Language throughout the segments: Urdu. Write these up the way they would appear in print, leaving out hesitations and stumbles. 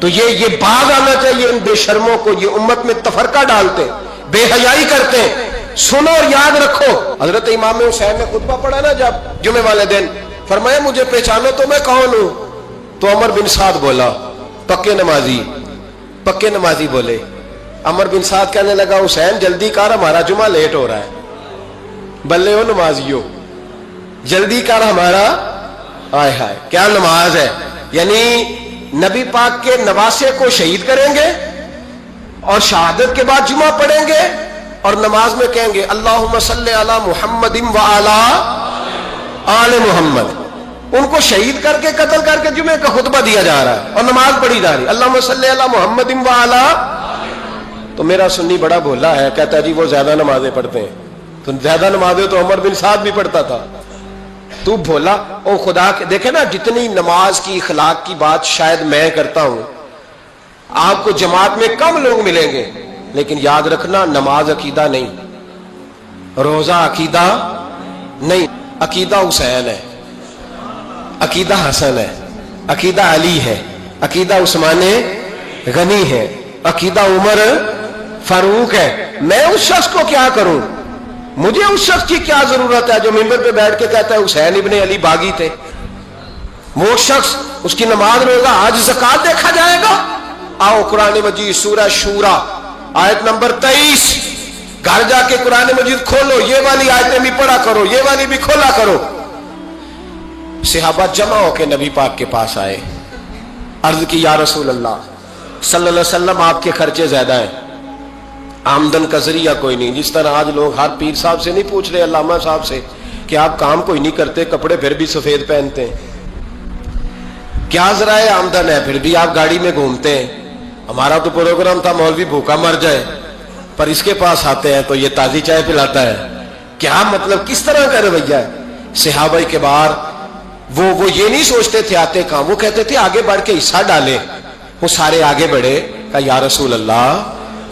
تو یہ باغ آنا چاہیے ان بے شرموں کو، یہ امت میں تفرقہ ڈالتے، بے حیائی کرتے ہیں۔ سنو اور یاد رکھو، حضرت امام حسین نے خطبہ پڑھا نا جب جمعے والے دن، فرمایا مجھے پہچانو تو میں کون ہوں؟ تو عمر بن سعد بولا، پکے نمازی بولے۔ عمر بن سعد کہنے لگا حسین جلدی کر، ہمارا جمعہ لیٹ ہو رہا ہے۔ بلے ہو نمازیو، جلدی کر ہمارا، آئے ہائے کیا نماز ہے! یعنی نبی پاک کے نواسے کو شہید کریں گے اور شہادت کے بعد جمعہ پڑھیں گے اور نماز میں کہیں گے اللہم صلی علی محمد وعلی آل محمد۔ ان کو شہید کر کے قتل کر کے جمعے کا خطبہ دیا جا رہا ہے اور نماز پڑھی جا رہی ہے اللہم صلی علی محمد وعلی۔ تو میرا سنی بڑا بھولا ہے، کہتا ہے جی وہ زیادہ نمازیں پڑھتے ہیں۔ تو زیادہ نمازیں تو عمر بن سعد بھی پڑھتا تھا، تو بھولا۔ او خدا کے دیکھے نا، جتنی نماز کی اخلاق کی بات شاید میں کرتا ہوں، آپ کو جماعت میں کم لوگ ملیں گے، لیکن یاد رکھنا نماز عقیدہ نہیں، روزہ عقیدہ نہیں، عقیدہ حسین ہے، عقیدہ حسن ہے، عقیدہ علی ہے، عقیدہ عثمان غنی ہے، عقیدہ عمر فاروق ہے۔ میں اس شخص کو کیا کروں؟ مجھے اس شخص کی کیا ضرورت ہے جو ممبر پہ بیٹھ کے کہتا ہے حسین ابن علی باغی تھے؟ وہ شخص، اس کی نماز روزہ آج زکوٰۃ دیکھا جائے گا؟ آؤ قرآن مجید سورہ شورا آیت نمبر 23، گھر جا کے قرآن مجید کھولو، یہ والی آیتیں بھی پڑھا کرو، یہ والی بھی کھولا کرو۔ صحابہ جمع ہو کے نبی پاک کے پاس آئے، عرض کی یا رسول اللہ صلی اللہ علیہ وسلم آپ کے خرچے زیادہ ہیں، آمدن کا ذریعہ کوئی نہیں۔ جس طرح آج لوگ ہر پیر صاحب سے نہیں پوچھ رہے، علامہ صاحب سے، کہ آپ کام کوئی نہیں کرتے، کپڑے پھر بھی سفید پہنتے ہیں، کیا ذرائع آمدن ہے، پھر بھی آپ گاڑی میں گھومتے ہیں۔ ہمارا تو پروگرام تھا مولوی بھوکا مر جائے، پر اس کے پاس آتے ہیں تو یہ تازی چائے پلاتا ہے، کیا مطلب، کس طرح کا رویہ ہے؟ صحابہ کے بار وہ یہ نہیں سوچتے تھے آتے کہاں، وہ کہتے تھے آگے بڑھ کے حصہ ڈالیں۔ وہ سارے آگے بڑھے، کہا یا رسول اللہ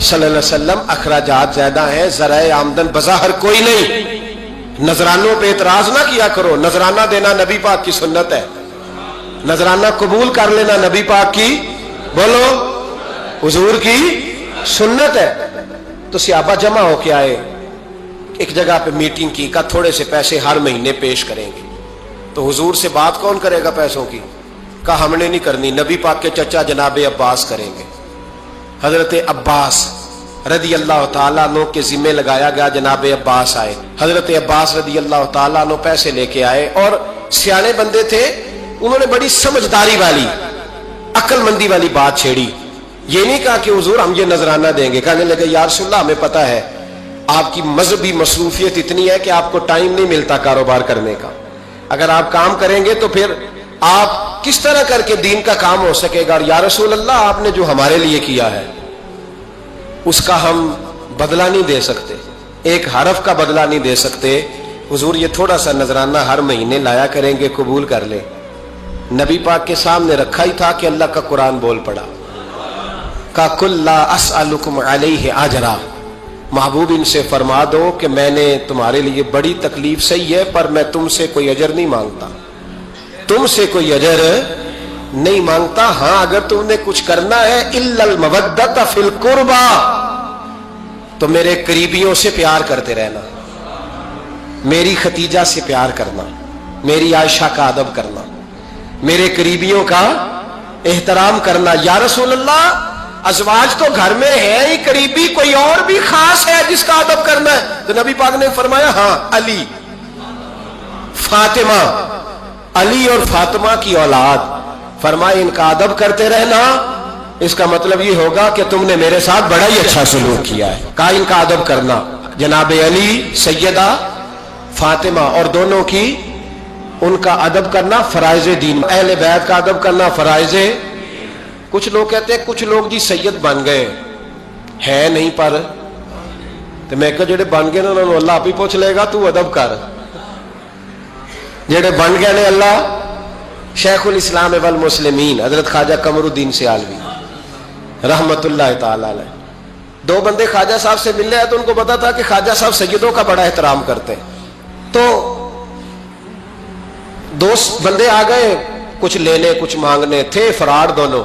صلی اللہ علیہ وسلم اخراجات زیادہ ہیں، ذرائع آمدن بظاہر کوئی نہیں، نذرانوں پہ اعتراض نہ کیا کرو، نذرانہ دینا نبی پاک کی سنت ہے، نذرانہ قبول کر لینا نبی پاک کی، بولو، حضور کی سنت ہے۔ تو صحابہ جمع ہو کے آئے، ایک جگہ پہ میٹنگ کی، کہا تھوڑے سے پیسے ہر مہینے پیش کریں گے۔ تو حضور سے بات کون کرے گا پیسوں کی؟ کہا ہم نے نہیں کرنی، نبی پاک کے چچا جناب عباس کریں گے۔ حضرت عباس رضی اللہ تعالیٰ عنہ کے ذمہ لگایا گیا، جناب عباس آئے، حضرت عباس رضی اللہ تعالیٰ عنہ پیسے لے کے آئے، اور سیانے بندے تھے، انہوں نے بڑی سمجھداری والی، عقل مندی والی بات چھیڑی۔ یہ نہیں کہا کہ حضور ہم یہ نذرانہ دیں گے، کہنے لگے یا رسول اللہ ہمیں پتہ ہے آپ کی مذہبی مصروفیت اتنی ہے کہ آپ کو ٹائم نہیں ملتا کاروبار کرنے کا، اگر آپ کام کریں گے تو پھر آپ کس طرح کر کے دین کا کام ہو سکے گا، اور یا رسول اللہ آپ نے جو ہمارے لیے کیا ہے اس کا ہم بدلہ نہیں دے سکتے، ایک حرف کا بدلہ نہیں دے سکتے، حضور یہ تھوڑا سا نذرانہ ہر مہینے لایا کریں گے، قبول کر لیں۔ نبی پاک کے سامنے رکھا ہی تھا کہ اللہ کا قرآن بول پڑا، کا کل لا اسألکم علیہ اجرا، محبوب ان سے فرما دو کہ میں نے تمہارے لیے بڑی تکلیف سہی ہے، پر میں تم سے کوئی اجر نہیں مانگتا، تم سے کوئی اجر نہیں مانگتا، ہاں اگر تم نے کچھ کرنا ہے الا المودۃ فی القربى، تو میرے قریبیوں سے پیار کرتے رہنا، میری ختیجہ سے پیار کرنا، میری عائشہ کا ادب کرنا، میرے قریبیوں کا احترام کرنا۔ یا رسول اللہ ازواج تو گھر میں ہے ہی، قریبی کوئی اور بھی خاص ہے جس کا ادب کرنا ہے؟ تو نبی پاک نے فرمایا ہاں علی، فاطمہ، علی اور فاطمہ کی اولاد، فرمایا ان کا ادب کرتے رہنا، اس کا مطلب یہ ہوگا کہ تم نے میرے ساتھ بڑا ہی اچھا سلوک کیا ہے، کہا ان کا ادب کرنا، جناب علی، سیدہ فاطمہ، اور دونوں کی ان کا ادب کرنا فرائض دین، اہل بیت کا ادب کرنا فرائض۔ کچھ لوگ کہتے ہیں کچھ لوگ جی سید بن گئے ہیں نہیں، پر تو میں کہ جڑے بن گئے انہوں نے اللہ آپ ہی پوچھ لے گا، تو ادب کر، جڑے بن گئے نے اللہ۔ شیخ الاسلام والمسلمین حضرت خواجہ قمر الدین سیالوی رحمت اللہ تعالی علیہ، دو بندے خواجہ صاحب سے مل رہے تو ان کو پتا تھا کہ خواجہ صاحب سیدوں کا بڑا احترام کرتے ہیں، تو دو بندے آ گئے کچھ لینے کچھ مانگنے، تھے فراڈ دونوں،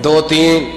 2-3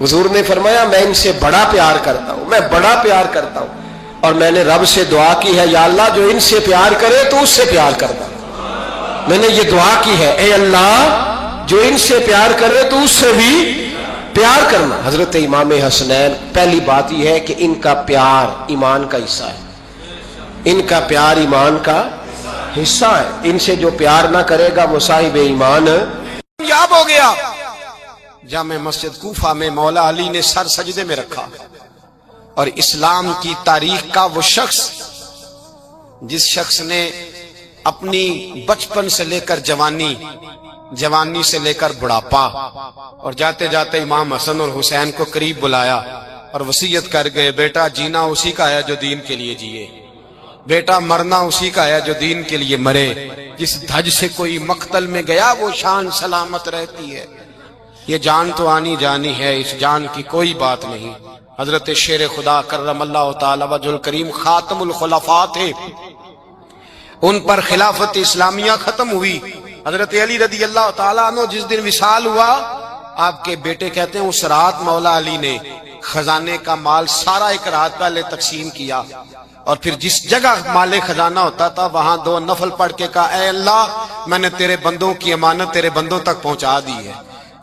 حضور نے فرمایا میں ان سے بڑا پیار کرتا ہوں، میں بڑا پیار کرتا ہوں، اور میں نے رب سے دعا کی ہے یا اللہ جو ان سے پیار کرے تو اس سے پیار کرتا ہوں۔ میں نے یہ دعا کی ہے اے اللہ جو ان سے پیار کرے تو اس سے بھی پیار کرنا۔ حضرت امام حسنین، پہلی بات یہ ہے کہ ان کا پیار ایمان کا حصہ ہے، ان کا پیار ایمان کا حصہ ہے، ان سے جو پیار نہ کرے گا وہ صاحب ایمان یاب ہو گیا۔ جامع مسجد کوفہ میں مولا علی نے سر سجدے میں رکھا، اور اسلام کی تاریخ کا وہ شخص جس شخص نے اپنی بچپن سے لے کر جوانی، جوانی سے لے کر بڑھاپا، اور جاتے جاتے امام حسن اور حسین کو قریب بلایا اور وصیت کر گئے بیٹا جینا اسی کا ہے جو دین کے لیے جیے، بیٹا مرنا اسی کا ہے جو دین کے لیے مرے، جس دھج سے کوئی مقتل میں گیا وہ شان سلامت رہتی ہے، یہ جان تو آنی جانی ہے، اس جان کی کوئی بات نہیں۔ حضرت شیر خدا کرم اللہ تعالی وجہ الکریم خاتم الخلفاء تھے، ان پر خلافت اسلامیہ ختم ہوئی۔ حضرت علی رضی اللہ تعالیٰ عنہ جس دن وصال ہوا، آپ کے بیٹے کہتے ہیں اس رات مولا علی نے خزانے کا مال سارا ایک رات پہلے تقسیم کیا، اور پھر جس جگہ مال خزانہ ہوتا تھا وہاں 2 نفل پڑھ کے کہا اے اللہ میں نے تیرے بندوں کی امانت تیرے بندوں تک پہنچا دی ہے۔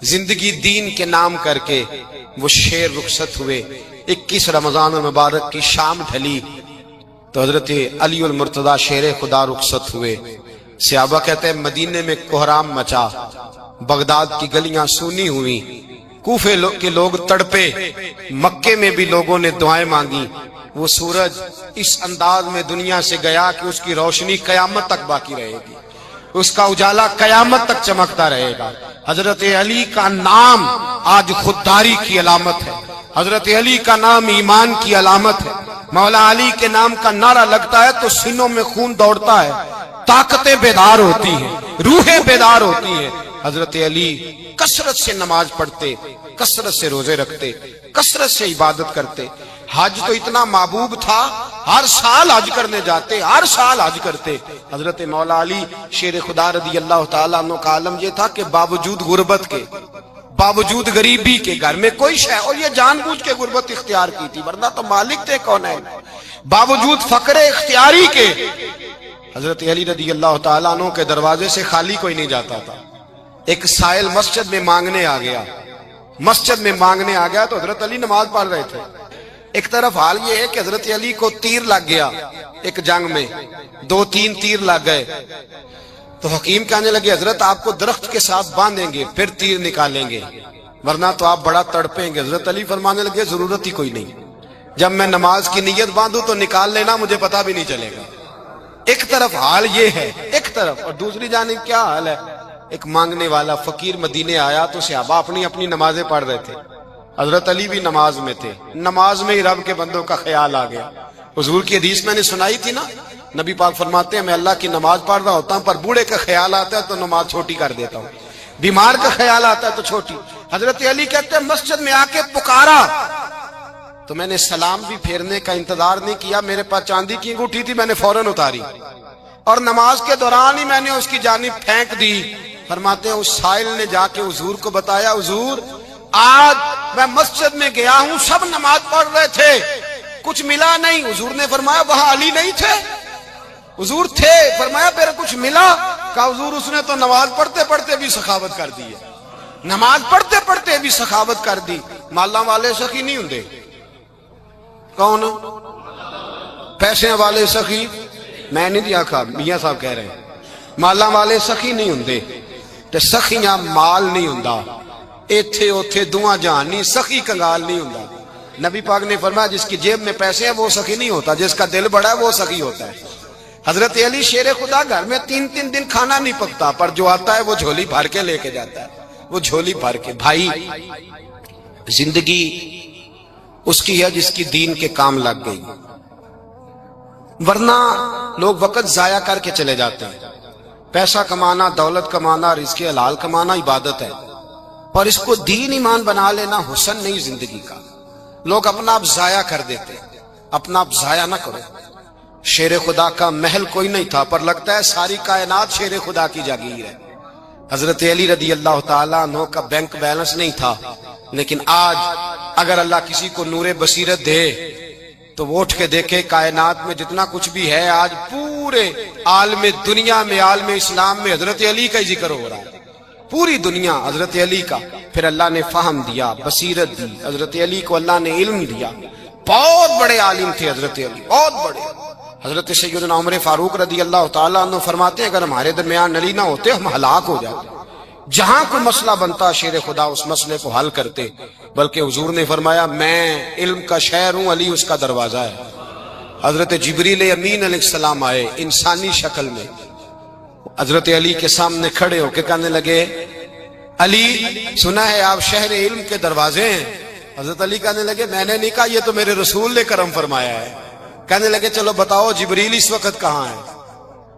زندگی دین کے نام کر کے وہ شیر رخصت ہوئے۔ 21 رمضان المبارک کی شام ڈھلی تو حضرت علی المرتضی شیر خدا رخصت ہوئے۔ صحابہ کہتے ہیں مدینے میں کوہرام مچا، بغداد کی گلیاں سونی ہوئی، کوفے کے لوگ تڑپے، مکے میں بھی لوگوں نے دعائیں مانگی۔ وہ سورج اس انداز میں دنیا سے گیا کہ اس کی روشنی قیامت تک باقی رہے گی، اس کا اجالا قیامت تک چمکتا رہے گا۔ حضرت علی کا نام آج خودداری کی علامت ہے، حضرت علی کا نام ایمان کی علامت ہے۔ مولا علی کے نام کا نعرہ لگتا ہے تو سینوں میں خون دوڑتا ہے، طاقتیں بیدار ہوتی ہیں، روحیں بیدار ہوتی ہیں۔ حضرت علی کثرت سے نماز پڑھتے، کثرت سے روزے رکھتے، کثرت سے عبادت کرتے۔ حج تو اتنا محبوب تھا، ہر سال حج کرنے جاتے، ہر سال حج کرتے۔ حضرت مولا علی شیر خدا رضی اللہ تعالیٰ عنہ کا عالم یہ تھا کہ باوجود غربت کے، باوجود غریبی کے، گھر میں کوئی شے، اور یہ جان بوجھ کے غربت اختیار کی تھی ورنہ تو مالک تھے کون ہے، باوجود فقر اختیاری کے حضرت علی رضی اللہ تعالیٰ عنہ کے دروازے سے خالی کوئی نہیں جاتا تھا۔ ایک سائل مسجد میں مانگنے آ گیا، مسجد میں مانگنے آ گیا تو حضرت علی نماز پڑھ رہے تھے۔ ایک طرف حال یہ ہے کہ حضرت علی کو تیر لگ گیا ایک جنگ میں، 2-3 تیر لگ گئے تو حکیم کہنے لگے حضرت آپ کو درخت کے ساتھ باندھیں گے پھر تیر نکالیں گے ورنہ تو آپ بڑا تڑپیں گے۔ حضرت علی فرمانے لگے ضرورت ہی کوئی نہیں، جب میں نماز کی نیت باندھوں تو نکال لینا، مجھے پتہ بھی نہیں چلے گا۔ ایک طرف حال یہ ہے، ایک طرف، اور دوسری جانب کیا حال ہے؟ ایک مانگنے والا فقیر مدینے آیا تو صحابہ اپنی اپنی نمازیں پڑھ رہے تھے، حضرت علی بھی نماز میں تھے، نماز میں ہی رب کے بندوں کا خیال آ گیا۔ حضور کی حدیث میں نے سنائی تھی نا، نبی پاک فرماتے ہیں میں اللہ کی نماز پڑھ رہا ہوتا ہوں پر بوڑھے کا خیال آتا ہے تو نماز چھوٹی کر دیتا ہوں، بیمار کا خیال آتا ہے تو چھوٹی۔ حضرت علی کہتے ہیں مسجد میں آ کے پکارا تو میں نے سلام بھی پھیرنے کا انتظار نہیں کیا، میرے پاس چاندی کی انگوٹھی تھی، میں نے فوراً اتاری اور نماز کے دوران ہی میں نے اس کی جانب پھینک دی۔ فرماتے ہیں اس سائل نے جا کے حضور کو بتایا حضور آج میں مسجد میں گیا ہوں، سب نماز پڑھ رہے تھے، کچھ ملا نہیں۔ حضور نے فرمایا وہاں علی نہیں تھے؟ حضور تھے۔ فرمایا پھر کچھ ملا؟ کہا حضور اس نے تو نماز پڑھتے پڑھتے بھی سخاوت کر دی ہے، نماز پڑھتے پڑھتے بھی سخاوت کر دی۔ مالاں والے سخی نہیں ہوندے، کون؟ پیسے والے سخی میں نہیں دیا کھا، میاں صاحب کہہ رہے ہیں مالاں والے سخی نہیں ہوندے، تے سخیاں مال نہیں ہوندا، ایتھے اوتھے دعا جہان نہیں، سخی کنگال نہیں ہوندا۔ نبی پاک نے فرمایا جس کی جیب میں پیسے ہیں وہ سخی نہیں ہوتا، جس کا دل بڑا ہے وہ سخی ہوتا ہے۔ حضرت علی شیر خدا گھر میں 3 دن کھانا نہیں پکتا، پر جو آتا ہے وہ جھولی بھر کے لے کے جاتا ہے، وہ جھولی بھر کے۔ بھائی زندگی اس کی ہے جس کی دین کے کام لگ گئی، ورنہ لوگ وقت ضائع کر کے چلے جاتے ہیں۔ پیسہ کمانا، دولت کمانا، رزق حلال کمانا عبادت ہے، پر اس کو دین ایمان بنا لینا حسن نہیں زندگی کا۔ لوگ اپنا آپ ضائع کر دیتے، اپنا آپ ضائع نہ کرو۔ شیر خدا کا محل کوئی نہیں تھا، پر لگتا ہے ساری کائنات شیر خدا کی جاگیر ہے۔ حضرت علی رضی اللہ تعالیٰ عنہ کا بینک بیلنس نہیں تھا، لیکن آج اگر اللہ کسی کو نور بصیرت دے تو وہ اٹھ کے دیکھے کائنات میں جتنا کچھ بھی ہے آج پورے عالم دنیا میں، عالم اسلام میں حضرت علی کا ہی ذکر ہو رہا ہے، پوری دنیا حضرت علی کا۔ پھر اللہ نے فہم دیا، بصیرت دی، حضرت علی کو اللہ نے علم دیا، بہت بڑے عالم تھے حضرت علی، بہت بڑے۔ حضرت سیدنا عمر فاروق رضی اللہ تعالیٰ عنہ فرماتے ہیں اگر ہمارے درمیان علی نہ ہوتے ہم ہلاک ہو جاتے، جہاں کوئی مسئلہ بنتا شیر خدا اس مسئلے کو حل کرتے، بلکہ حضور نے فرمایا میں علم کا شہر ہوں، علی اس کا دروازہ ہے۔ حضرت جبریل امین علیہ السلام آئے انسانی شکل میں، حضرت علی کے سامنے کھڑے ہو کے کہنے لگے علی سنا ہے آپ شہر علم کے دروازے ہیں۔ حضرت علی کہنے لگے میں نے نہیں کہا، یہ تو میرے رسول نے کرم فرمایا ہے۔ کہنے لگے چلو بتاؤ جبریل اس وقت کہاں ہے؟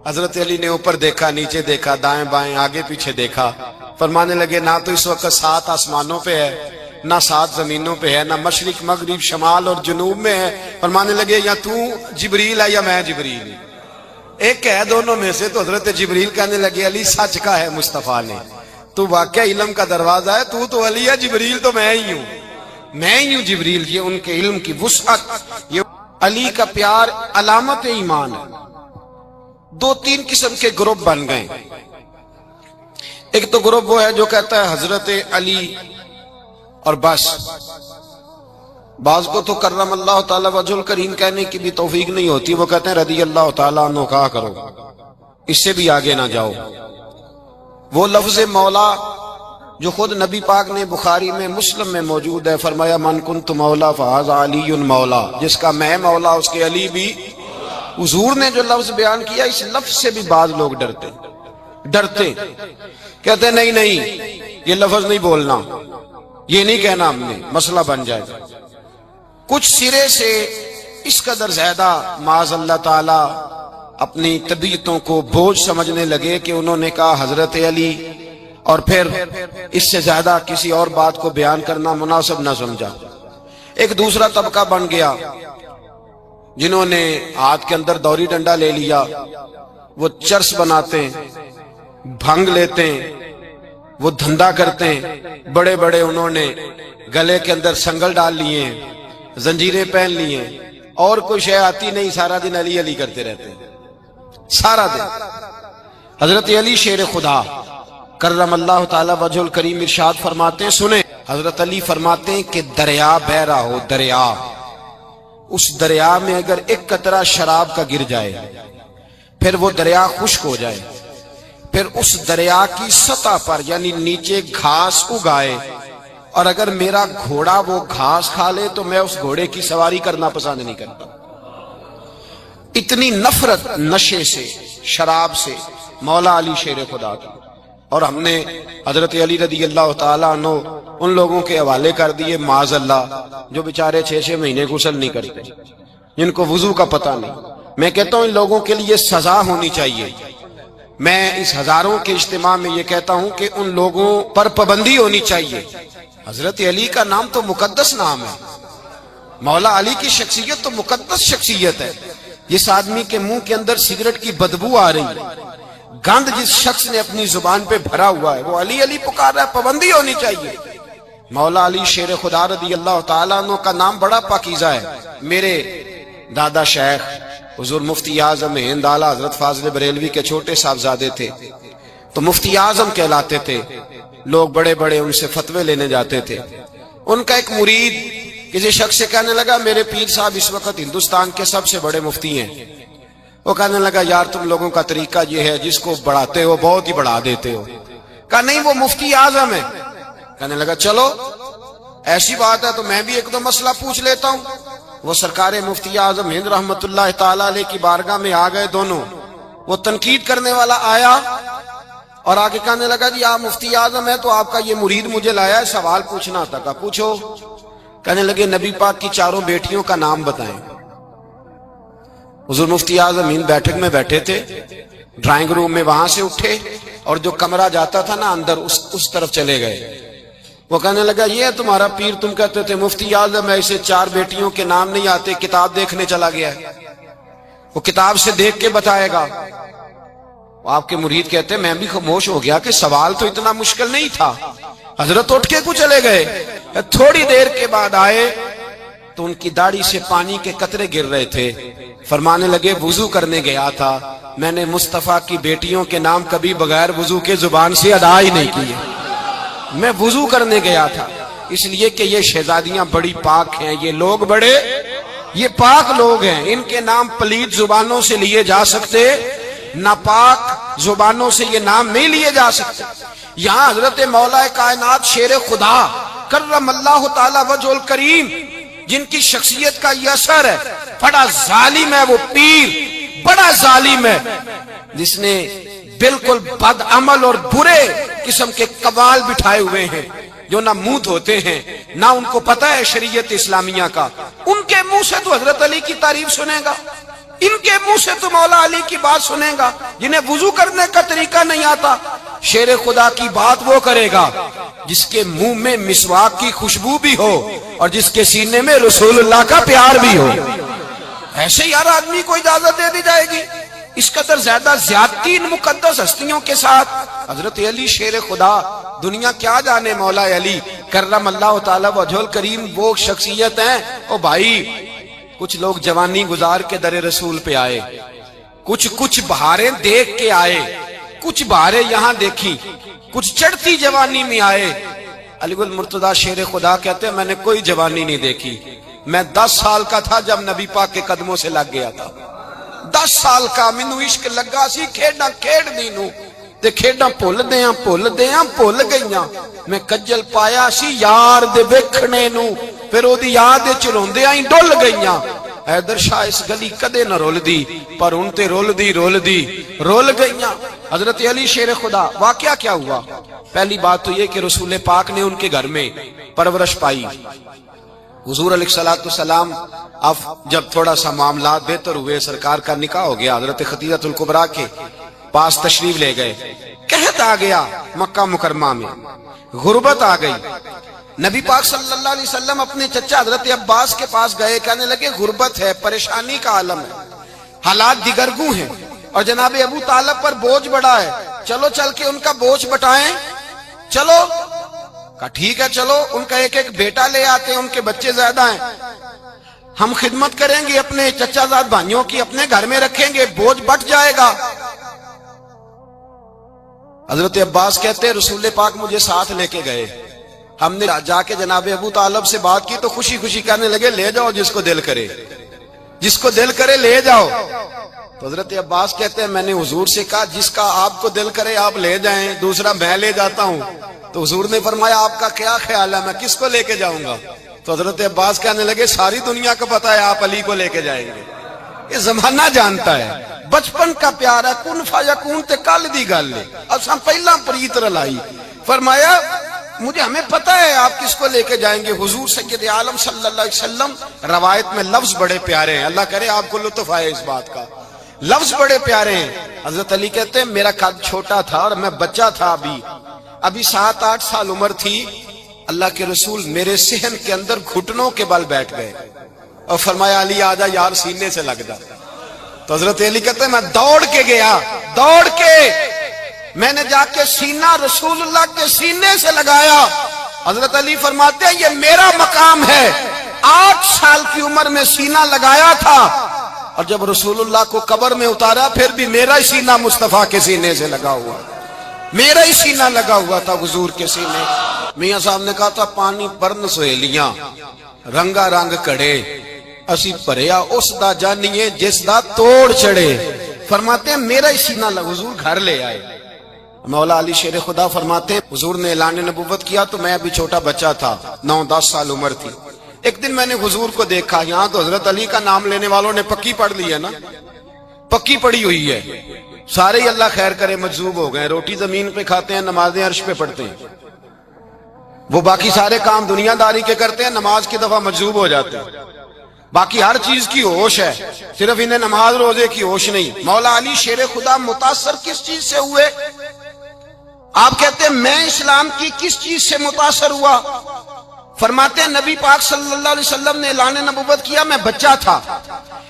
حضرت علی نے اوپر دیکھا، نیچے دیکھا، دائیں بائیں آگے پیچھے دیکھا، فرمانے لگے نہ تو اس وقت 7 آسمانوں پہ ہے، نہ 7 زمینوں پہ ہے، نہ مشرق مغرب شمال اور جنوب میں ہے۔ فرمانے لگے یا تو جبریل ہے یا میں جبریل، ایک ہے دونوں میں سے۔ تو حضرت جبریل کہنے لگے علی سچ کا ہے مصطفیٰ نے، تو واقعہ علم کا دروازہ ہے، تو علی ہے، جبریل تو میں ہی ہوں، میں ہی ہوں جبریل۔ یہ ان کے علم کی وسعت، یہ علی کا پیار علامت ایمان ہے۔ 2-3 قسم کے گروپ بن گئے۔ ایک تو گروپ وہ ہے جو کہتا ہے حضرت علی اور بس، بعض کو تو کرم اللہ تعالی وجہ الکریم کہنے کی بھی توفیق نہیں ہوتی، وہ کہتے ہیں رضی اللہ تعالیٰ عنہ کہا کرو، اس سے بھی آگے نہ جاؤ۔ وہ لفظ مولا جو خود نبی پاک نے بخاری میں مسلم میں موجود ہے، فرمایا من کنت مولا فہذا علی مولا، جس کا میں مولا اس کے علی بھی۔ حضور نے جو لفظ بیان کیا اس لفظ سے بھی بعض لوگ ڈرتے کہتے نہیں یہ لفظ نہیں بولنا، یہ نہیں کہنا ہم نے، مسئلہ بن جائے گا۔ کچھ سرے سے اس قدر زیادہ معاذ اللہ تعالی اپنی طبیعتوں کو بوجھ سمجھنے لگے کہ انہوں نے کہا حضرت علی، اور پھر اس سے زیادہ کسی اور بات کو بیان کرنا مناسب نہ سمجھا۔ ایک دوسرا طبقہ بن گیا جنہوں نے ہاتھ کے اندر دوری ڈنڈا لے لیا، وہ چرس بناتے ہیں، بھنگ لیتے ہیں، وہ دھندا کرتے ہیں، بڑے بڑے انہوں نے گلے کے اندر سنگل ڈال لیے ہیں، زنجیریں پہن لیے ہیں، اور کوئی شے آتی نہیں، سارا دن علی علی کرتے رہتے ہیں سارا دن۔ حضرت علی شیر خدا کرم اللہ تعالی وجہ الکریم ارشاد فرماتے ہیں، سنیں حضرت علی فرماتے ہیں کہ دریا بہ رہا ہو، دریا، اس دریا میں اگر ایک قطرہ شراب کا گر جائے، پھر وہ دریا خشک ہو جائے، پھر اس دریا کی سطح پر یعنی نیچے گھاس اگائے، اور اگر میرا گھوڑا وہ گھاس کھا لے تو میں اس گھوڑے کی سواری کرنا پسند نہیں کرتا۔ اتنی نفرت نشے سے، شراب سے مولا علی شیر خدا کی۔ اور ہم نے حضرت علی رضی اللہ تعالیٰ عنہ ان لوگوں کے حوالے کر دیے معاذ اللہ جو بیچارے 6 مہینے غسل نہیں کرتے، جن کو وضو کا پتہ نہیں۔ میں کہتا ہوں ان لوگوں کے لیے سزا ہونی چاہیے۔ میں اس ہزاروں کے اجتماع میں یہ کہتا ہوں کہ ان لوگوں پر پابندی ہونی چاہیے۔ حضرت علی کا نام تو مقدس نام ہے، مولا علی کی شخصیت تو مقدس شخصیت ہے۔ جس آدمی کے منہ کے اندر سگریٹ کی بدبو آ رہی ہے، گند جس شخص نے اپنی زبان پہ بھرا ہوا ہے، وہ علی علی پکار رہا ہے، پابندی ہونی چاہیے۔ مولا علی شیر خدا رضی اللہ تعالیٰ عنہ کا نام بڑا پاکیزہ ہے۔ میرے دادا شیخ حضور مفتی اعظم ہند اعلیٰ حضرت فاضل بریلوی کے چھوٹے صاحبزادے تھے، تو مفتی اعظم کہلاتے تھے، لوگ بڑے بڑے ان سے فتوے لینے جاتے تھے۔ ان کا ایک مرید کسی شخص سے کہنے لگا میرے پیر صاحب اس وقت ہندوستان کے سب سے بڑے مفتی ہیں۔ وہ کہنے لگا یار تم لوگوں کا طریقہ یہ ہے جس کو بڑھاتے ہو بہت ہی بڑھا دیتے ہو۔ کہا نہیں وہ مفتی اعظم ہے۔ کہنے لگا چلو ایسی بات ہے تو میں بھی ایک دو مسئلہ پوچھ لیتا ہوں۔ وہ سرکار مفتی اعظم ہند رحمت اللہ تعالیٰ علیہ کی بارگاہ میں آ گئے دونوں۔ وہ تنقید کرنے والا آیا اور آگے کہنے لگا جی آپ مفتی اعظم ہے تو آپ کا یہ مرید مجھے لایا ہے سوال پوچھنا تھا۔ کہا پوچھو۔ کہنے لگے نبی پاک کی 4 بیٹیوں کا نام بتائیں۔ حضور مفتی اعظم ہند بیٹھک میں بیٹھے تھے، ڈرائنگ روم میں وہاں سے اٹھے اور جو کمرہ جاتا تھا نا اندر اس طرف چلے گئے۔ وہ کہنے لگا یہ ہے تمہارا پیر، تم کہتے تھے مفتی اعظم ہے، اسے 4 بیٹیوں کے نام نہیں آتے، کتاب دیکھنے چلا گیا ہے، وہ کتاب سے دیکھ کے بتائے گا۔ آپ کے مرید کہتے میں بھی خاموش ہو گیا کہ سوال تو اتنا مشکل نہیں تھا۔ حضرت اٹھ کے کو چلے گئے۔ تھوڑی دیر کے بعد آئے تو ان کی داڑھی سے پانی کے قطرے گر رہے تھے. فرمانے لگے وضو کرنے گیا تھا, میں نے مصطفیٰ کی بیٹیوں کے نام کبھی بغیر وضو کے زبان سے ادا ہی نہیں کیے. میں وضو کرنے گیا تھا, اس لیے کہ یہ شہزادیاں بڑی پاک ہیں, یہ لوگ بڑے یہ پاک لوگ ہیں, ان کے نام پلیت زبانوں سے لیے جا سکتے, ناپاک زبانوں سے یہ نام نہیں لیے جا سکتے. یہاں حضرت مولا کائنات شیر خدا کرم اللہ تعالی وجہ الکریم, جن کی شخصیت کا یہ اثر ہے, بڑا ظالم ہے وہ پیر, بڑا ظالم ہے جس نے بالکل بد عمل اور برے قسم کے قوال بٹھائے ہوئے ہیں, جو نہ منہ دھوتے ہیں نہ ان کو پتہ ہے شریعت اسلامیہ کا. ان کے منہ سے تو حضرت علی کی تعریف سنے گا, ان کے منہ سے تو مولا علی کی بات سنے گا. جنہیں وضو کرنے کا طریقہ نہیں آتا, شیر خدا کی بات وہ کرے گا جس کے منہ میں مسواک کی خوشبو بھی ہو اور جس کے سینے میں رسول اللہ کا پیار بھی ہو. ایسے یار آدمی کو اجازت دے دی جائے گی؟ اس قدر زیادہ زیادتی ان مقدس ہستیوں کے ساتھ. حضرت علی شیر خدا, دنیا کیا جانے مولا علی کرم اللہ تعالی وجہ الکریم وہ شخصیت ہیں. او بھائی, کچھ لوگ جوانی گزار کے در رسول پہ آئے, کچھ بہاریں دیکھ کے آئے, کچھ بہاریں یہاں دیکھی, کچھ چڑھتی جوانی میں آئے. علی گل مرتضیٰ شیر خدا کہتے ہیں میں نے کوئی جوانی نہیں دیکھی, میں 10 سال کا تھا جب نبی پاک کے قدموں سے لگ گیا تھا. 10 سال کا مینوں عشق لگا سی, کھیڈاں کھیڈ دی نو تے کھیڈاں بھول گئیاں. میں کجل پایا سی یار دے ویکھنے نو, پھر او دی یاد وچ روندیاں ہی ڈل گئیاں. حیدر شاہ اس گلی کدے نہ رول دی, پر ان تے رول گئیاں. حضرت علی شیر خدا, واقعہ کیا ہوا؟ پہلی بات تو یہ کہ رسول پاک نے ان کے گھر میں پرورش پائی. حضور علیہ الصلوۃ والسلام اب جب تھوڑا سا معاملات بہتر ہوئے, سرکار کا نکاح ہو گیا, حضرت خدیجہ الکبریٰ کے پاس تشریف لے گئے. قحط آ گیا مکہ مکرمہ میں, غربت آ گئی. نبی پاک صلی اللہ علیہ وسلم اپنے چچا حضرت عباس کے پاس گئے, کہنے لگے غربت ہے, پریشانی کا عالم ہے, حالات دیگرگوں ہیں, اور جناب ابو طالب پر بوجھ بڑا ہے, چلو چل کے ان کا بوجھ بٹائیں. چلو کہا ٹھیک ہے, چلو ان کا ایک بیٹا لے آتے ہیں, ان کے بچے زیادہ ہیں, ہم خدمت کریں گے اپنے چچا زاد بھائیوں کی, اپنے گھر میں رکھیں گے, بوجھ بٹ جائے گا. حضرت عباس کہتے ہیں رسول پاک مجھے ساتھ لے کے گئے, ہم نے جا کے جناب ابو طالب سے بات کی تو خوشی خوشی کہنے لگے لے جاؤ جس کو دل کرے لے جاؤ. تو حضرت عباس کہتے ہیں میں نے حضور سے کہا جس کا آپ کو دل کرے آپ لے جائیں, دوسرا میں لے جاتا ہوں. تو حضور نے فرمایا آپ کا کیا خیال ہے, میں کس کو لے کے جاؤں گا؟ تو حضرت عباس کہنے لگے ساری دنیا کو پتا ہے آپ علی کو لے کے جائیں گے, یہ زمانہ جانتا ہے, بچپن کا پیار ہے, کن فیکون تے کل دی گل ہے, اساں پہلا پریت رلائی. فرمایا مجھے ہمیں پتہ ہے آپ کس کو لے کے جائیں گے. حضور سید عالم صلی اللہ علیہ وسلم, روایت میں لفظ بڑے پیارے ہیں, اللہ کرے آپ کو لطف آئے اس بات کا, لفظ بڑے پیارے ہیں. حضرت علی کہتے ہیں میرا قد چھوٹا تھا اور میں بچہ تھا, ابھی 7-8 سال عمر تھی. اللہ کے رسول میرے صحن کے اندر گھٹنوں کے بل بیٹھ گئے اور فرمایا علی آجا یار سینے سے لگ جا. تو حضرت علی کہتے ہیں میں دوڑ کے گیا, میں نے جا کے سینہ رسول اللہ کے سینے سے لگایا. حضرت علی فرماتے ہیں یہ میرا مقام ہے, 8 سال کی عمر میں سینہ لگایا تھا, اور جب رسول اللہ کو قبر میں اتارا پھر بھی میرا ہی سینہ مصطفیٰ کے سینے سے لگا ہوا, میرا ہی سینہ لگا ہوا تھا حضور کے سینے. میاں صاحب نے کہا تھا پانی پرن سہیلیاں رنگا رنگ کڑے, اسی پریا اس دا جانیے جس دا توڑ چڑے. فرماتے ہیں میرا ہی سینہ لگا, حضور گھر لے آئے. مولا علی شیر خدا فرماتے ہیں حضور نے اعلان نبوت کیا تو میں ابھی چھوٹا بچہ تھا, 9-10 سال عمر تھی. ایک دن میں نے حضور کو دیکھا, یہاں تو حضرت علی کا نام لینے والوں نے پکی پڑھ لی ہے نا, پکی پڑی ہوئی ہے, سارے ہی اللہ خیر کرے مجذوب ہو گئے, روٹی زمین پہ کھاتے ہیں, نمازیں عرش پہ پڑھتے ہیں, وہ باقی سارے کام دنیا داری کے کرتے ہیں, نماز کی دفعہ مجذوب ہو جاتے ہیں, باقی ہر چیز کی ہوش ہے, صرف انہیں نماز روزے کی ہوش نہیں. مولا علی شیر خدا متاثر کس چیز سے ہوئے؟ آپ کہتے ہیں میں اسلام کی کس چیز سے متاثر ہوا؟ فرماتے ہیں نبی پاک صلی اللہ علیہ وسلم نے اعلان نبوت کیا, میں بچہ تھا.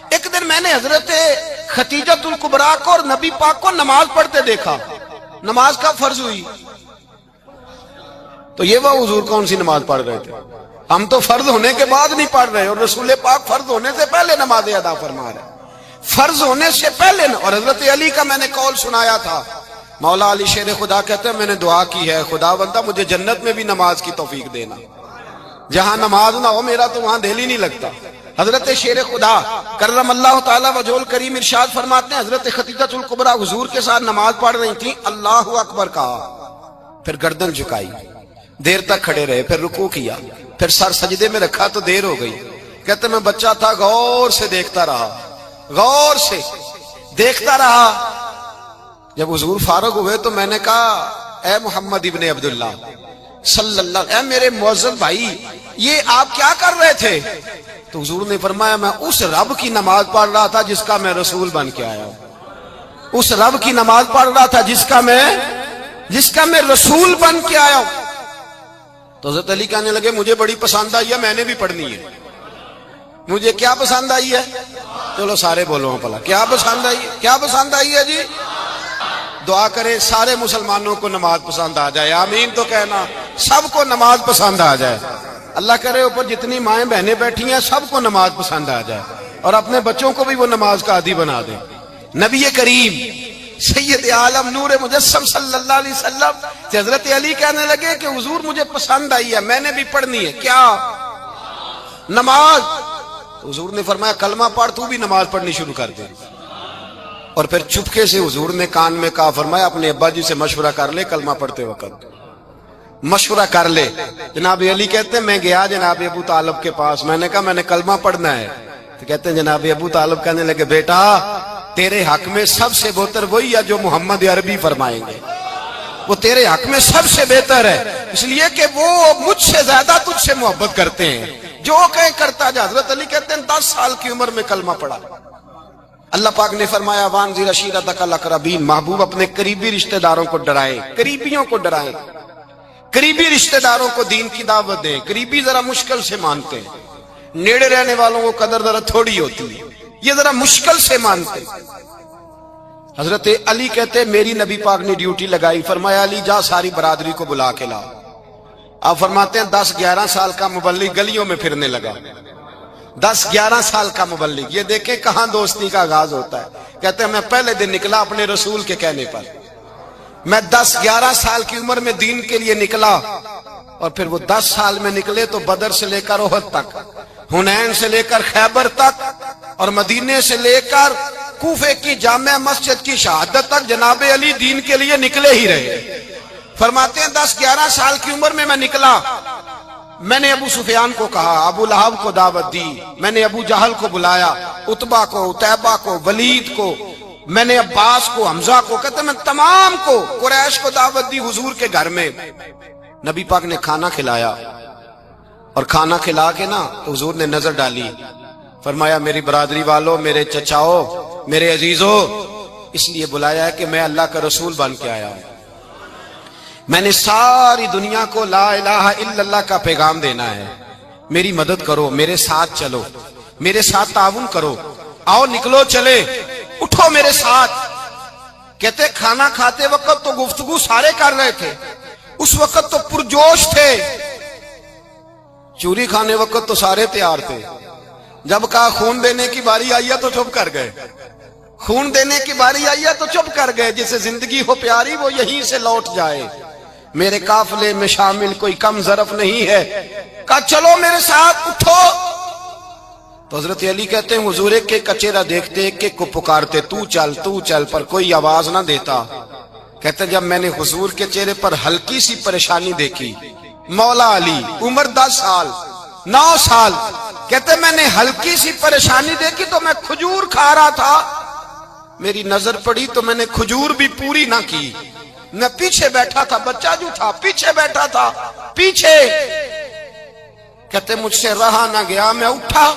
ایک دن میں نے حضرت خدیجہ الکبریٰ کو اور نبی پاک کو نماز پڑھتے دیکھا, نماز کا فرض ہوئی. تو یہ وہ حضور کون سی نماز پڑھ رہے تھے؟ ہم تو فرض ہونے کے بعد نہیں پڑھ رہے، اور رسول پاک فرض ہونے سے پہلے نماز ادا فرما رہے، فرض ہونے سے پہلے۔ اور حضرت علی کا میں نے قول سنایا تھا، مولا علی شیر خدا کہتے ہیں میں نے دعا کی ہے، خدا بندہ مجھے جنت میں بھی نماز کی توفیق دینا، جہاں نماز نہ ہو میرا تو وہاں دل ہی نہیں لگتا۔ حضرت شیر خدا کرم اللہ تعالی وجہہ الکریم ارشاد فرماتے ہیں، حضرت خدیجہ الکبریٰ حضور کے ساتھ نماز پڑھ رہی تھیں، اللہ اکبر کہا، پھر گردن جھکائی، دیر تک کھڑے رہے، پھر رکوع کیا، پھر سر سجدے میں رکھا تو دیر ہو گئی۔ کہتے میں بچہ تھا، غور سے دیکھتا رہا، غور سے دیکھتا رہا۔ جب حضور فارغ ہوئے تو میں نے کہا اے محمد ابن عبداللہ صلی اللہ، اے میرے معزز بھائی یہ آپ کیا کر رہے تھے؟ تو حضور نے فرمایا میں اس رب کی نماز پڑھ رہا تھا جس کا میں رسول بن کے آیا ہوں، اس رب کی نماز پڑھ رہا تھا جس کا میں رسول بن کے آیا ہوں۔ تو حضرت علی کہنے لگے مجھے بڑی پسند آئی ہے، میں نے بھی پڑھنی ہے۔ مجھے کیا پسند آئی ہے؟ چلو سارے بولو پلا، کیا پسند آئی ہے؟ کیا پسند آئی ہے جی؟ دعا کرے سارے مسلمانوں کو نماز پسند آ جائے، آمین تو کہنا، سب کو نماز پسند آ جائے۔ اللہ کرے اوپر جتنی مائیں بہنیں بیٹھی ہیں سب کو نماز پسند آ جائے، اور اپنے بچوں کو بھی وہ نماز کا عادی بنا دیں۔ نبی کریم سید عالم نور مجسم صلی اللہ علیہ وسلم سے حضرت علی کہنے لگے کہ حضور مجھے پسند آئی ہے، میں نے بھی پڑھنی ہے، کیا؟ نماز۔ تو حضور نے فرمایا کلمہ پڑھ، تو بھی نماز پڑھنی شروع کر دے۔ اور پھر چپکے سے حضور نے کان میں کہا، فرمایا اپنے ابا جی سے مشورہ کر لے کلمہ پڑھتے وقت، مشورہ کر لے۔ جناب علی کہتے ہیں میں گیا جناب ابو طالب کے پاس، میں نے کہا میں نے کلمہ پڑھنا ہے۔ تو کہتے ہیں جناب ابو طالب کہنے لگے بیٹا تیرے حق میں سب سے بہتر وہی ہے جو محمد عربی فرمائیں گے، وہ تیرے حق میں سب سے بہتر ہے، اس لیے کہ وہ مجھ سے زیادہ تجھ سے محبت کرتے ہیں، جو کہیں کرتا جا۔ حضرت علی کہتے ہیں 10 سال کی عمر میں کلمہ پڑھا۔ اللہ پاک نے فرمایا وانذر عشیرتک الاقربین، محبوب اپنے قریبی رشتہ داروں کو ڈرائیں، قریبیوں کو ڈرائیں، قریبی رشتہ داروں کو دین کی دعوت دیں۔ قریبی ذرا مشکل سے مانتے ہیں، نیڑے رہنے والوں کو قدر ذرا تھوڑی ہوتی ہے، یہ ذرا مشکل سے مانتے۔ حضرت علی کہتے میری نبی پاک نے ڈیوٹی لگائی، فرمایا علی جا ساری برادری کو بلا کے لا۔ آپ فرماتے ہیں 10-11 سال کا مبلغ گلیوں میں پھرنے لگا، 10-11 سال کا مبلغ، یہ دیکھیں کہاں دوستی کا آغاز ہوتا ہے۔ کہتے ہیں میں پہلے دن نکلا اپنے رسول کے کہنے پر، میں 10-11 سال کی عمر میں دین کے لیے نکلا، اور پھر وہ 10 سال میں نکلے تو بدر سے لے کر احد تک، حنین سے لے کر خیبر تک، اور مدینے سے لے کر کوفے کی جامع مسجد کی شہادت تک جناب علی دین کے لیے نکلے ہی رہے۔ فرماتے ہیں 10-11 سال کی عمر میں نکلا، میں نے ابو سفیان کو کہا، ابو لہب کو دعوت دی، میں نے ابو جہل کو بلایا، عتبہ کو، عتیبہ کو، ولید کو، میں نے عباس کو، حمزہ کو، کہتے میں تمام کو، قریش کو دعوت دی حضور کے گھر میں۔ نبی پاک نے کھانا کھلایا، اور کھانا کھلا کے نا حضور نے نظر ڈالی، فرمایا میری برادری والوں، میرے چچاؤ، میرے عزیزو، اس لیے بلایا ہے کہ میں اللہ کا رسول بن کے آیا ہوں، میں نے ساری دنیا کو لا الہ الا اللہ کا پیغام دینا ہے، میری مدد کرو، میرے ساتھ چلو، میرے ساتھ تعاون کرو، آؤ نکلو چلے، اٹھو میرے ساتھ۔ کہتے کھانا کھاتے وقت تو گفتگو سارے کر رہے تھے، اس وقت تو پرجوش تھے، چوری کھانے وقت تو سارے تیار تھے، جب کہا خون دینے کی باری آئی ہے تو چپ کر گئے، خون دینے کی باری آئی ہے تو چپ کر گئے، جسے زندگی ہو پیاری وہ یہیں سے لوٹ جائے، میرے قافلے میں شامل کوئی کم ظرف نہیں ہے، کہا چلو میرے ساتھ اٹھو۔ تو حضرت علی کہتے ہیں حضور ایک کے چہرہ دیکھتے ایک ایک کو پکارتے، تو چل، پر کوئی آواز نہ دیتا۔ کہتے ہیں جب میں نے حضور کے چہرے پر ہلکی سی پریشانی دیکھی، مولا علی عمر 10 سال 9 سال، کہتے میں نے ہلکی سی پریشانی دیکھی تو میں کھجور کھا رہا تھا، میری نظر پڑی تو میں نے کھجور بھی پوری نہ کی، میں پیچھے بیٹھا تھا، بچہ جو تھا پیچھے بیٹھا تھا، پیچھے۔ کہتے مجھ سے رہا نہ گیا، میں اٹھا،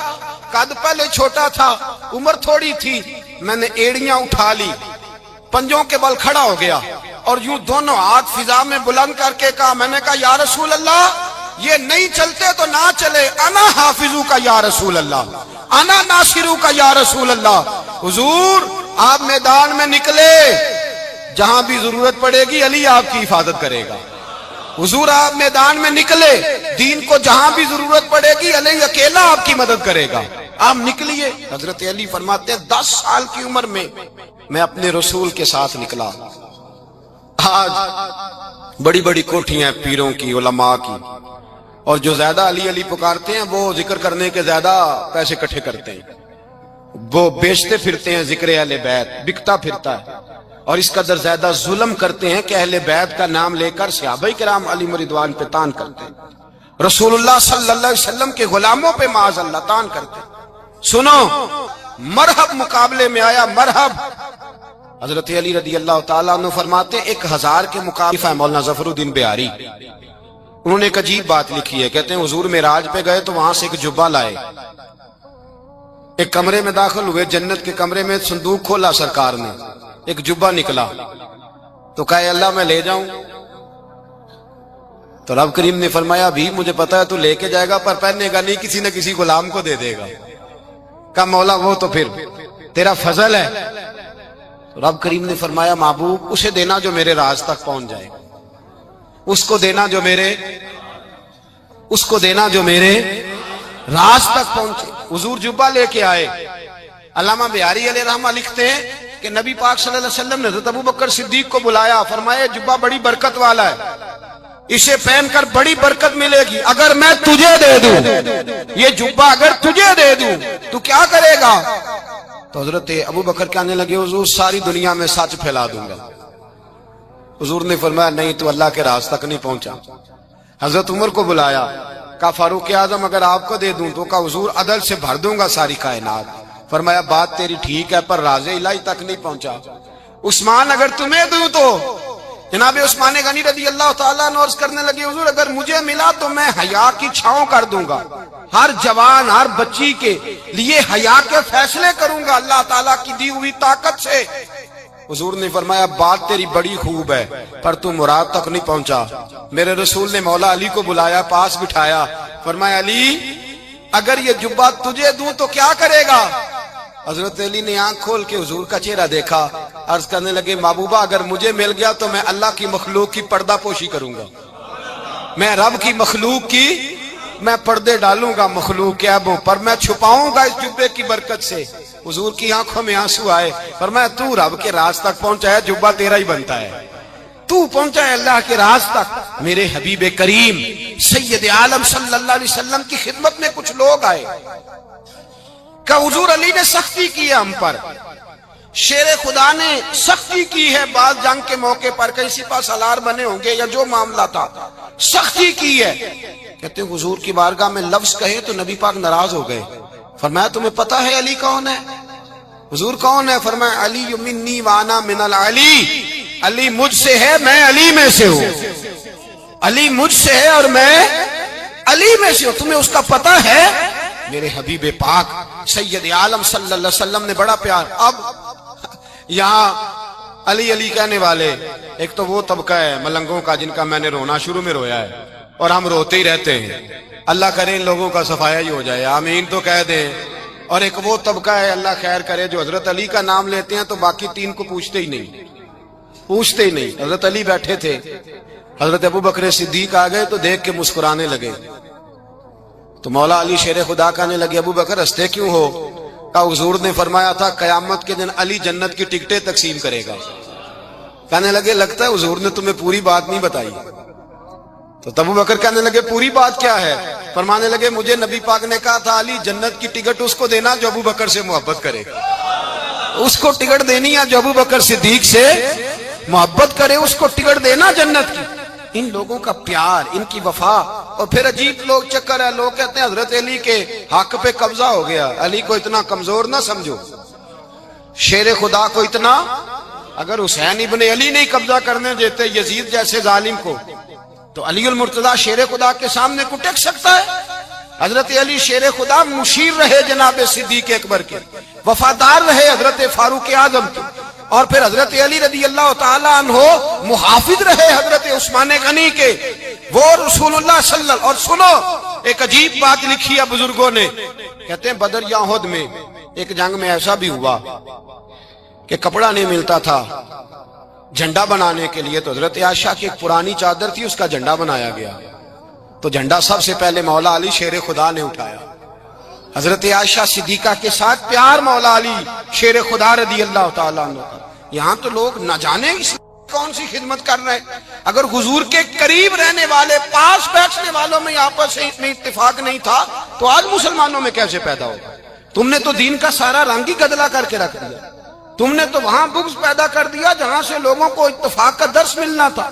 قد پہلے چھوٹا تھا، عمر تھوڑی تھی، میں نے ایڑیاں اٹھا لی، پنجوں کے بل کھڑا ہو گیا، اور یوں دونوں ہاتھ فضا میں بلند کر کے کہا، میں نے کہا یا رسول اللہ یہ نہیں چلتے تو نہ چلے، انا حافظو کا یا رسول اللہ، انا ناصرو کا یا رسول اللہ۔ حضور آپ میدان میں نکلے، جہاں بھی ضرورت پڑے گی علی آپ کی حفاظت کرے گا، حضور آپ میدان میں نکلے، دین کو جہاں بھی ضرورت پڑے گی علی اکیلا آپ کی مدد کرے گا، آپ نکلیے۔ حضرت علی فرماتے ہیں 10 سال کی عمر میں میں اپنے رسول کے ساتھ نکلا۔ آج بڑی بڑی کوٹھیاں پیروں کی، علماء کی، اور جو زیادہ علی علی پکارتے ہیں وہ ذکر کرنے کے زیادہ پیسے اکٹھے کرتے ہیں، وہ بیچتے پھرتے ہیں ذکر اہل بیت، بکتا پھرتا ہے، اور اس قدر زیادہ ظلم کرتے ہیں کہ اہل بیت کا نام لے کر صحابہ کرام علی رضوان پہ تان کرتے ہیں، رسول اللہ صلی اللہ علیہ وسلم کے غلاموں پہ معاذ اللہ تان کرتے ہیں۔ سنو، مرحب مقابلے میں آیا، مرحب۔ حضرت علی رضی اللہ تعالیٰ عنہ فرماتے ہیں 1000 کے مقابلے ہے مولانا ظفر الدین بہاری، انہوں نے ایک عجیب بات لکھی ہے، کہتے ہیں حضور معراج پہ گئے تو وہاں سے ایک جبہ لائے، ایک کمرے میں داخل ہوئے، جنت کے کمرے میں صندوق کھولا سرکار نے، ایک جبہ نکلا تو کہا اللہ میں لے جاؤں، تو رب کریم نے فرمایا بھی مجھے پتا ہے تو لے کے جائے گا پر پہننے گا نہیں، کسی نہ کسی غلام کو دے دے گا۔ کہا مولا وہ تو پھر تیرا فضل ہے۔ رب کریم نے فرمایا محبوب اسے دینا جو میرے راز تک پہنچ جائے، اس کو دینا جو میرے راز تک پہنچے۔ حضور جبہ لے کے آئے۔ علامہ بہاری علیہ رحمہ لکھتے ہیں کہ نبی پاک صلی اللہ علیہ وسلم نے حضرت ابوبکر صدیق کو بلایا، فرمایا جبہ بڑی برکت والا ہے، اسے پہن کر بڑی برکت ملے گی، اگر میں تجھے دے دوں، یہ جبہ اگر تجھے دے دوں تو کیا کرے گا؟ تو حضرت ابوبکر کہنے لگے حضور ساری دنیا میں سچ پھیلا دوں گا۔ حضور نے فرمایا نہیں تو اللہ کے راز تک نہیں پہنچا۔ حضرت عمر کو بلایا، کہا فاروق اعظم اگر آپ کو دے دوں تو کہا حضور عدل سے بھر دوں گا ساری کائنات۔ فرمایا بات تیری ٹھیک ہے پر راز الہی تک نہیں پہنچا۔ عثمان اگر تمہیں دوں تو جناب عثمان غنی رضی اللہ تعالیٰ عنہ عرض کرنے لگے حضور اگر مجھے ملا تو میں حیا کی چھاؤں کر دوں گا، ہر جوان ہر بچی کے لیے حیا کے فیصلے کروں گا اللہ تعالیٰ کی دی ہوئی طاقت سے۔ حضور نے فرمایا بات تیری بڑی خوب ہے پر تو مراد تک نہیں پہنچا۔ میرے رسول نے مولا علی کو بلایا، پاس بٹھایا، فرمایا علی اگر یہ جبہ تجھے دوں تو کیا کرے گا؟ حضرت علی نے آنکھ کھول کے حضور کا چہرہ دیکھا، عرض کرنے لگے محبوبہ اگر مجھے مل گیا تو میں اللہ کی مخلوق کی پردہ پوشی کروں گا، میں رب کی مخلوق کی میں پردے ڈالوں گا مخلوق کے عیبوں پر، میں چھپاؤں گا اس جبے کی برکت سے۔ حضور کی آنکھوں میں آنسو آئے، فرمایا تو رب کے راز تک پہنچا ہے، جبہ تیرا ہی بنتا ہے، تو پہنچا ہے اللہ کے راز تک۔ میرے حبیب کریم سید عالم صلی اللہ علیہ وسلم کی خدمت میں کچھ لوگ آئے کہ حضور علی نے سختی کی ہے ہم پر، شیر خدا نے سختی کی ہے، بعض جنگ کے موقع پر کہیں سپہ سالار بنے ہوں گے یا جو معاملہ تھا سختی کی ہے۔ کہتے ہیں حضور کی بارگاہ میں لفظ کہے تو نبی پاک ناراض ہو گئے۔ فرمایا تمہیں پتہ ہے علی کون ہے؟ حضور کون ہے؟ فرمایا علی منی وانا من العلی، علی مجھ سے ہے میں علی میں سے ہوں، علی مجھ سے ہے اور میں علی میں سے ہوں، تمہیں اس کا پتہ ہے؟ میرے حبیب پاک سید عالم صلی اللہ علیہ وسلم نے بڑا پیار۔ اب یہاں علی علی کہنے والے ایک تو وہ طبقہ ہے ملنگوں کا جن کا میں نے رونا شروع میں رویا ہے اور ہم روتے ہی رہتے ہیں، اللہ کرے ان لوگوں کا صفایا ہی ہو جائے، آمین تو کہہ دیں۔ اور ایک وہ طبقہ ہے اللہ خیر کرے جو حضرت علی کا نام لیتے ہیں تو باقی 3 کو پوچھتے ہی نہیں۔ حضرت علی بیٹھے تھے، حضرت ابوبکر صدیق آ گئے تو دیکھ کے مسکرانے لگے، تو مولا علی شیر خدا کہنے لگے ابوبکر ہنستے کیوں ہو؟ کہا حضور نے فرمایا تھا قیامت کے دن علی جنت کی ٹکٹیں تقسیم کرے گا۔ کہنے لگے لگتا ہے حضور نے تمہیں پوری بات نہیں بتائی۔ تو ابوبکر کہنے لگے پوری بات کیا ہے؟ فرمانے لگے مجھے نبی پاک نے کہا تھا علی جنت کی ٹکٹ اس کو دینا جو ابوبکر سے محبت کرے، اس کو ٹکٹ دینی ہے جو ابوبکر صدیق سے محبت کرے، اس کو ٹکٹ دینا جنت کی۔ ان لوگوں کا پیار، ان کی وفا۔ اور پھر عجیب لوگ چکر ہے، لوگ کہتے ہیں حضرت علی کے حق پہ قبضہ ہو گیا، علی کو اتنا کمزور نہ سمجھو، شیر خدا کو اتنا، اگر حسین ابن علی نہیں قبضہ کرنے دیتے یزید جیسے ظالم کو تو علی المرتضیٰ شیر خدا کے سامنے کو ٹک سکتا ہے؟ حضرت علی شیر خدا مشیر رہے جناب صدیق اکبر کے، وفادار رہے حضرت فاروق اعظم کے، اور پھر حضرت علی رضی اللہ تعالیٰ عنہ محافظ رہے حضرت عثمان غنی کے، وہ رسول اللہ صلی اللہ۔ اور سنو ایک عجیب بات لکھی ہے بزرگوں نے، کہتے ہیں بدر یا احد میں ایک جنگ میں ایسا بھی ہوا کہ کپڑا نہیں ملتا تھا، جھنڈا بنانے کے لیے تو حضرت عائشہ کی ایک پرانی چادر تھی، اس کا جھنڈا بنایا گیا، تو جھنڈا سب سے پہلے مولا علی شیر خدا نے اٹھایا۔ حضرت عائشہ صدیقہ کے ساتھ پیار مولا علی شیر خدا رضی اللہ تعالیٰ عنہ کا۔ یہاں تو لوگ نہ جانے کون سی خدمت کر رہے ہیں۔ اگر حضور کے قریب رہنے والے، پاس بیٹھنے والوں میں آپس میں اتفاق نہیں تھا تو آج مسلمانوں میں کیسے پیدا ہوگا؟ تم نے تو دین کا سارا رنگ ہی گدلا کر کے رکھ دیا۔ تم نے تو وہاں بغض پیدا کر دیا جہاں سے لوگوں کو اتفاق کا درس ملنا تھا،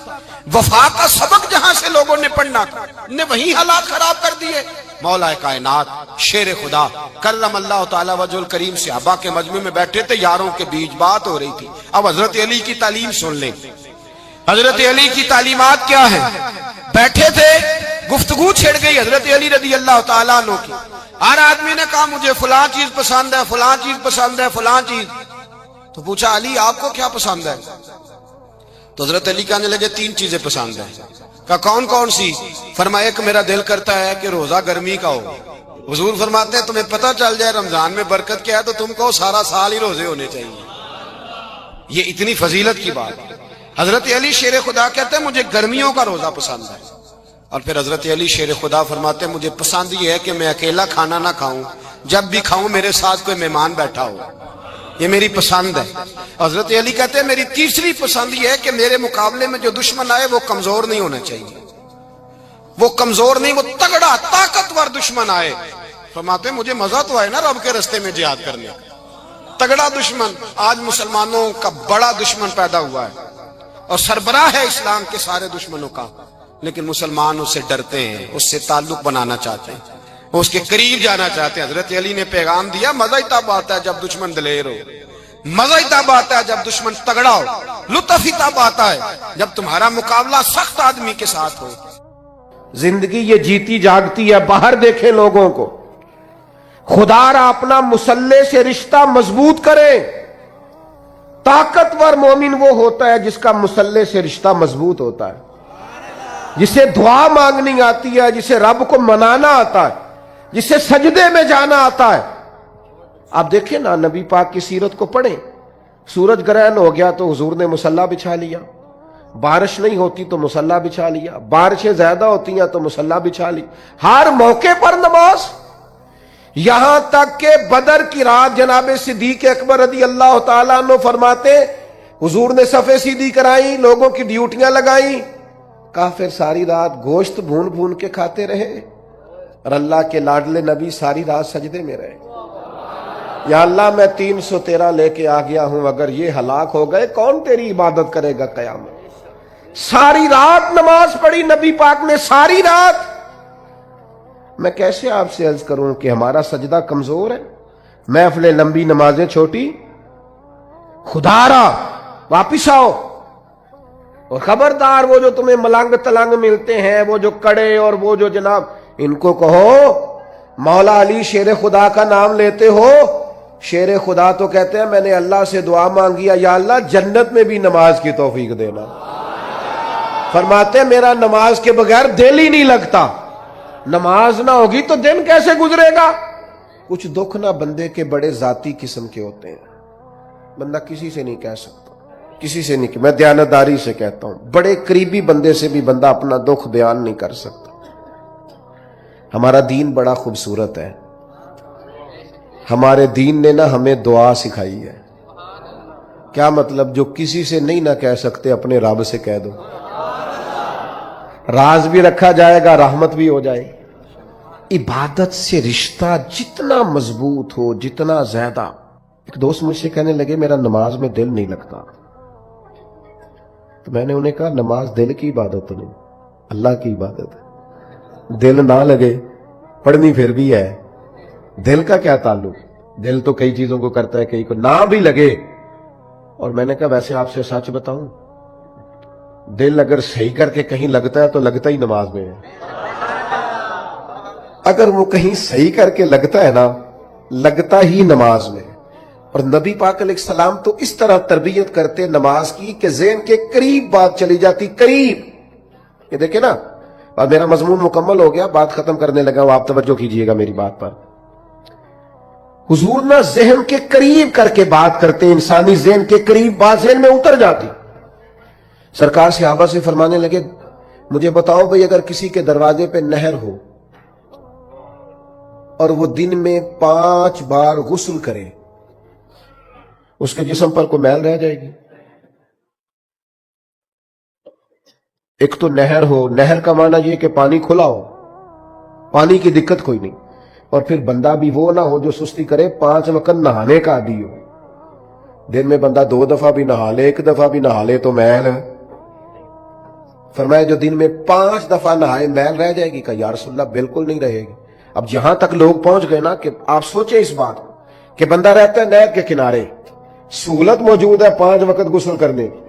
وفا کا سبق جہاں سے لوگوں نے پڑھنا تھا، نے وہی حالات خراب کر دیے۔ مولا کائنات شیر خدا کرم اللہ تعالی وجہ الکریم صحابہ کے مجمع میں بیٹھے تھے، یاروں کے بیچ بات ہو رہی تھی۔ اب حضرت علی کی تعلیم سن لیں، حضرت علی کی تعلیمات کیا ہے۔ بیٹھے تھے، گفتگو چھڑ گئی حضرت علی رضی اللہ تعالیٰ عنہ کی۔ ہر آدمی نے کہا مجھے فلاں چیز پسند ہے، فلاں چیز پسند ہے، فلاں چیز۔ تو پوچھا علی آپ کو کیا پسند ہے؟ تو حضرت علی کہنے لگے 3 چیزیں پسند ہیں۔ کہا کون کون سی؟ فرمایا ایک میرا دل کرتا ہے کہ روزہ گرمی کا ہو۔ حضور فرماتے ہیں تمہیں پتہ چل جائے رمضان میں برکت کیا ہے تو تم کو سارا سال ہی روزے ہونے چاہیے۔ یہ اتنی فضیلت کی بات ہے۔ حضرت علی شیر خدا کہتے ہیں مجھے گرمیوں کا روزہ پسند ہے۔ اور پھر حضرت علی شیر خدا فرماتے ہیں مجھے پسند یہ ہے کہ میں اکیلا کھانا نہ کھاؤں، جب بھی کھاؤں میرے ساتھ کوئی مہمان بیٹھا ہو، یہ میری پسند ہے۔ حضرت علی کہتے ہیں میری تیسری پسند یہ ہے کہ میرے مقابلے میں جو دشمن آئے وہ کمزور نہیں ہونا چاہیے، وہ کمزور نہیں، وہ تگڑا طاقتور دشمن آئے۔ فرماتے ہیں مجھے مزہ تو آئے نا رب کے رستے میں جہاد کرنے کا۔ تگڑا دشمن، آج مسلمانوں کا بڑا دشمن پیدا ہوا ہے اور سربراہ ہے اسلام کے سارے دشمنوں کا، لیکن مسلمان اس سے ڈرتے ہیں، اس سے تعلق بنانا چاہتے ہیں، اس کے قریب جانا چاہتے ہیں۔ حضرت علی نے پیغام دیا مزہ ہی تب آتا ہے جب دشمن دلیر ہو، مزہ ہی تب آتا ہے جب دشمن تگڑا ہو، لطف ہی تب آتا ہے جب تمہارا مقابلہ سخت آدمی کے ساتھ ہو۔ زندگی یہ جیتی جاگتی ہے، باہر دیکھیں لوگوں کو۔ خدا را اپنا مسلح سے رشتہ مضبوط کریں۔ طاقتور مومن وہ ہوتا ہے جس کا مسلح سے رشتہ مضبوط ہوتا ہے، جسے دعا مانگنی آتی ہے، جسے رب کو منانا آتا ہے، جسے سجدے میں جانا آتا ہے۔ آپ دیکھیں نا نبی پاک کی سیرت کو پڑھیں، سورج گرہن ہو گیا تو حضور نے مصلی بچھا لیا، بارش نہیں ہوتی تو مصلی بچھا لیا، بارشیں زیادہ ہوتی ہیں تو مصلی بچھا لی، ہر موقع پر نماز۔ یہاں تک کہ بدر کی رات جناب صدیق اکبر رضی اللہ تعالیٰ عنہ فرماتے حضور نے صفیں سیدھی کرائی، لوگوں کی ڈیوٹیاں لگائیں، کافر ساری رات گوشت بھون بھون کے کھاتے رہے اور اللہ کے لاڈلے نبی ساری رات سجدے میں رہے۔ یا اللہ میں 313 لے کے آ گیا ہوں، اگر یہ ہلاک ہو گئے کون تیری عبادت کرے گا قیامت؟ ساری رات نماز پڑھی نبی پاک نے، ساری رات۔ میں کیسے آپ سے عرض کروں کہ ہمارا سجدہ کمزور ہے؟ محفلیں لمبی، نمازیں چھوٹی۔ خدا را واپس آؤ، اور خبردار وہ جو تمہیں ملنگ تلنگ ملتے ہیں، وہ جو کڑے اور وہ جو جناب، ان کو کہو مولا علی شیر خدا کا نام لیتے ہو۔ شیر خدا تو کہتے ہیں میں نے اللہ سے دعا مانگی ہے یا اللہ جنت میں بھی نماز کی توفیق دینا۔ فرماتے ہیں میرا نماز کے بغیر دل ہی نہیں لگتا، نماز نہ ہوگی تو دن کیسے گزرے گا؟ کچھ دکھ نہ بندے کے بڑے ذاتی قسم کے ہوتے ہیں، بندہ کسی سے نہیں کہہ سکتا، کسی سے نہیں، میں دیانتداری سے کہتا ہوں، بڑے قریبی بندے سے بھی بندہ اپنا دکھ بیان نہیں کر سکتا۔ ہمارا دین بڑا خوبصورت ہے، ہمارے دین نے نا ہمیں دعا سکھائی ہے۔ کیا مطلب؟ جو کسی سے نہیں نہ کہہ سکتے اپنے رب سے کہہ دو، راز بھی رکھا جائے گا، رحمت بھی ہو جائے گی۔ عبادت سے رشتہ جتنا مضبوط ہو، جتنا زیادہ۔ ایک دوست مجھ سے کہنے لگے میرا نماز میں دل نہیں لگتا، تو میں نے انہیں کہا نماز دل کی عبادت نہیں، اللہ کی عبادت ہے۔ دل نہ لگے پڑھنی پھر بھی ہے، دل کا کیا تعلق؟ دل تو کئی چیزوں کو کرتا ہے، کئی کو نہ بھی لگے۔ اور میں نے کہا ویسے آپ سے سچ بتاؤں، دل اگر صحیح کر کے کہیں لگتا ہے تو لگتا ہی نماز میں ہے۔ اگر وہ کہیں صحیح کر کے لگتا ہے نا، لگتا ہی نماز میں۔ اور نبی پاک علیہ السلام تو اس طرح تربیت کرتے نماز کی کہ ذہن کے قریب بات چلی جاتی، قریب۔ یہ دیکھیں نا، اب میرا مضمون مکمل ہو گیا، بات ختم کرنے لگا ہوں، آپ توجہ کیجئے گا میری بات پر۔ حضور نہ ذہن کے قریب کر کے بات کرتے، انسانی ذہن کے قریب بات ذہن میں اتر جاتی۔ سرکار صحابہ سے فرمانے لگے مجھے بتاؤ بھئی اگر کسی کے دروازے پہ نہر ہو اور وہ دن میں 5 بار غسل کرے اس کے جسم پر کوئی میل رہ جائے گی؟ ایک تو نہر ہو، نہر کا معنی یہ کہ پانی کھلا ہو، پانی کی دقت کوئی نہیں، اور پھر بندہ بھی وہ نہ ہو جو سستی کرے، 5 وقت نہانے کا عادی ہو، دن میں بندہ 2 دفعہ بھی نہا لے، 1 دفعہ بھی نہا لے تو میل ہے۔ فرمایا جو دن میں 5 دفعہ نہائے میل رہ جائے گی؟ کہ یا رسول اللہ بالکل نہیں رہے گی۔ اب جہاں تک لوگ پہنچ گئے نا کہ آپ سوچیں اس بات کہ بندہ رہتا ہے نہر کے کنارے، سہولت موجود ہے 5 وقت غسل کرنے کی،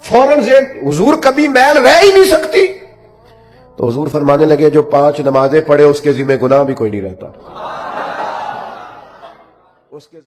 فوراً سے حضور کبھی میل رہ ہی نہیں سکتی، تو حضور فرمانے لگے جو 5 نمازیں پڑھے اس کے ذمہ گناہ بھی کوئی نہیں رہتا، اس کے